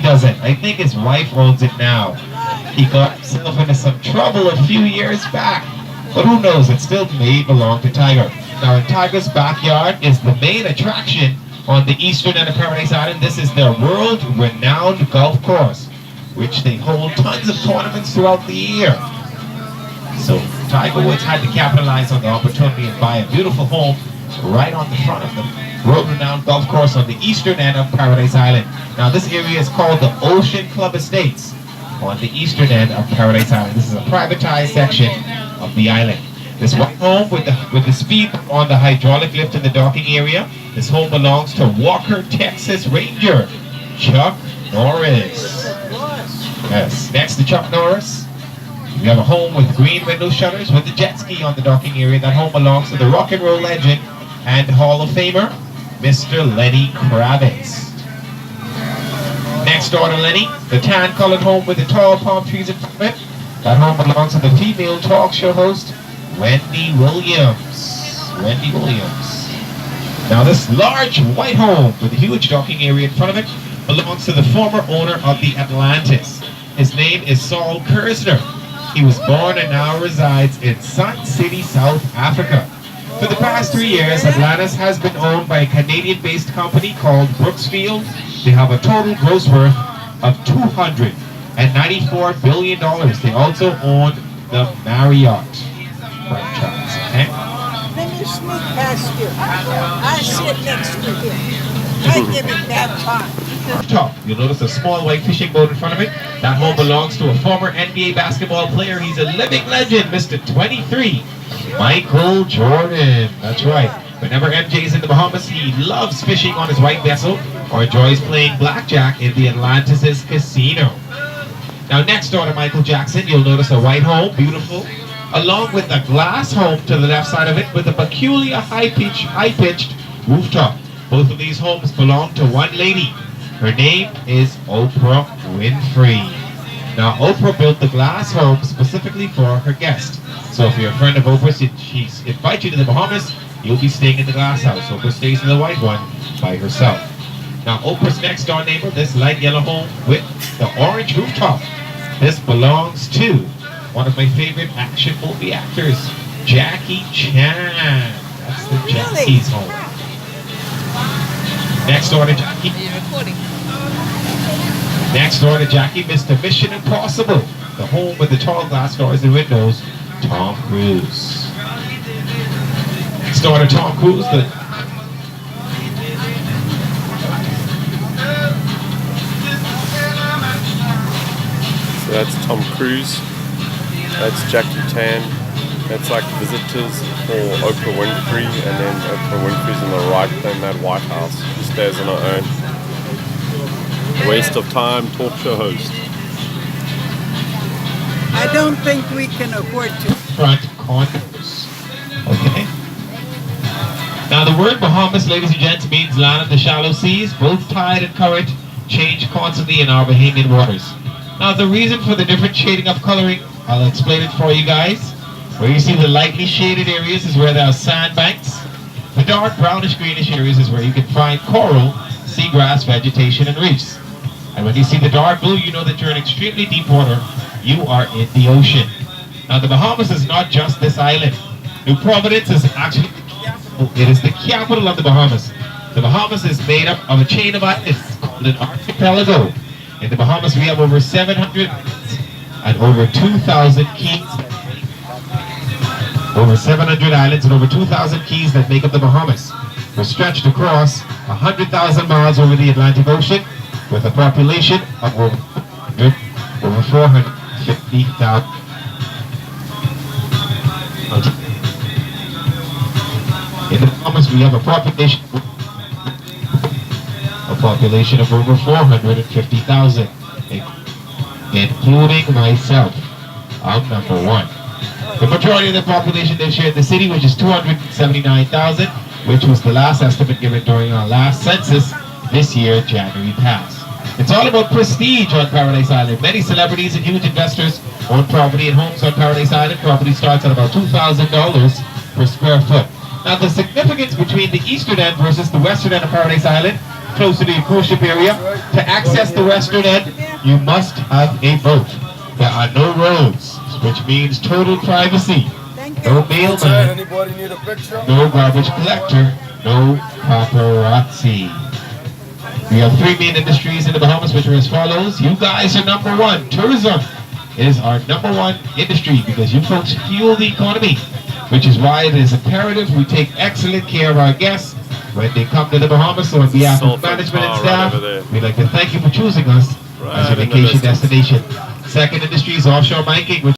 doesn't. I think his wife owns it now. He got himself into some trouble a few years back. But who knows, it still may belong to Tiger. Now in Tiger's backyard is the main attraction on the eastern end of Paradise Island. This is their world-renowned golf course, which they hold tons of tournaments throughout the year. So Tiger Woods had to capitalize on the opportunity and buy a beautiful home right on the front of the world-renowned golf course on the eastern end of Paradise Island. Now this area is called the Ocean Club Estates on the eastern end of Paradise Island. This is a privatized section of the island. This white home with the speed on the hydraulic lift in the docking area. This home belongs to Walker, Texas Ranger Chuck Norris. Yes, next to Chuck Norris, we have a home with green window shutters with the jet ski on the docking area. That home belongs to the rock and roll legend and Hall of Famer, Mr. Lenny Kravitz. Next door to Lenny, the tan-colored home with the tall palm trees in front of it. That home belongs to the female talk show host, Wendy Williams. Wendy Williams. Now this large white home with a huge docking area in front of it belongs to the former owner of the Atlantis. His name is Saul Kersner. He was born and now resides in Sun City, South Africa. For the past 3 years, Atlantis has been owned by a Canadian-based company called Brooksfield. They have a total gross worth of $294 billion. They also own the Marriott franchise. Okay? Let me sneak past you. I sit next to him. I give him that time. Top, you'll notice a small white fishing boat in front of it. That home belongs to a former NBA basketball player. He's a living legend, Mr. 23, Michael Jordan. That's right. Whenever MJ is in the Bahamas, he loves fishing on his white vessel or enjoys playing blackjack in the Atlantis' casino. Now next door to Michael Jackson, you'll notice a white home, beautiful, along with a glass home to the left side of it with a peculiar high-pitched rooftop. Both of these homes belong to one lady. Her name is Oprah Winfrey. Now Oprah built the glass home specifically for her guest. So if you're a friend of Oprah's, she invites you to the Bahamas, you'll be staying in the glass house. Oprah stays in the white one by herself. Now Oprah's next door neighbor, this light yellow home with the orange rooftop. This belongs to one of my favorite action movie actors, Jackie Chan. That's the Jackie's home. Next door to Jackie. Next door to Jackie, Mr. Mission Impossible. The home with the tall glass doors and windows, Tom Cruise. Next door to Tom Cruise, So that's Tom Cruise. That's Jackie Chan. That's like visitors for Oprah Winfrey, and then Oprah Winfrey's on the right in that White House. She stays on her own. Waste of time talk show host. I don't think we can afford to. Front condos. Okay. Now the word Bahamas, ladies and gents, means land of the shallow seas. Both tide and current change constantly in our Bahamian waters. Now the reason for the different shading of coloring, I'll explain it for you guys. Where you see the lightly shaded areas is where there are sandbanks. The dark brownish greenish areas is where you can find coral, seagrass, vegetation, and reefs. And when you see the dark blue, you know that you're in extremely deep water. You are in the ocean. Now the Bahamas is not just this island. New Providence is actually the capital. It is the capital of the Bahamas. The Bahamas is made up of a chain of islands called an archipelago. In the Bahamas, we have over 700 islands and over 2,000 keys. Over 700 islands and over 2,000 keys that make up the Bahamas. We're stretched across 100,000 miles over the Atlantic Ocean with a population of over 450,000. In the Bahamas, we have a population of over 450,000, including myself. I'm number one. The majority of the population lives here in the city, which is 279,000, which was the last estimate given during our last census this year, January past. It's all about prestige on Paradise Island. Many celebrities and huge investors own property and homes on Paradise Island. Property starts at about $2,000 per square foot. Now the significance between the eastern end versus the western end of Paradise Island close to the cruise ship area. To access the western end, you must have a boat. There are no roads, which means total privacy. Thank No you. mailman, Anybody need a picture? no garbage collector, no paparazzi. We have three main industries in the Bahamas, which are as follows. You guys are number one. Tourism is our number one industry because you folks fuel the economy, which is why it is imperative we take excellent care of our guests when they come to the Bahamas. So on behalf of Sulphur management and Bar right staff, over there. we'd like to thank you for choosing us as Right your in the vacation distance. destination. Second industry is offshore banking, which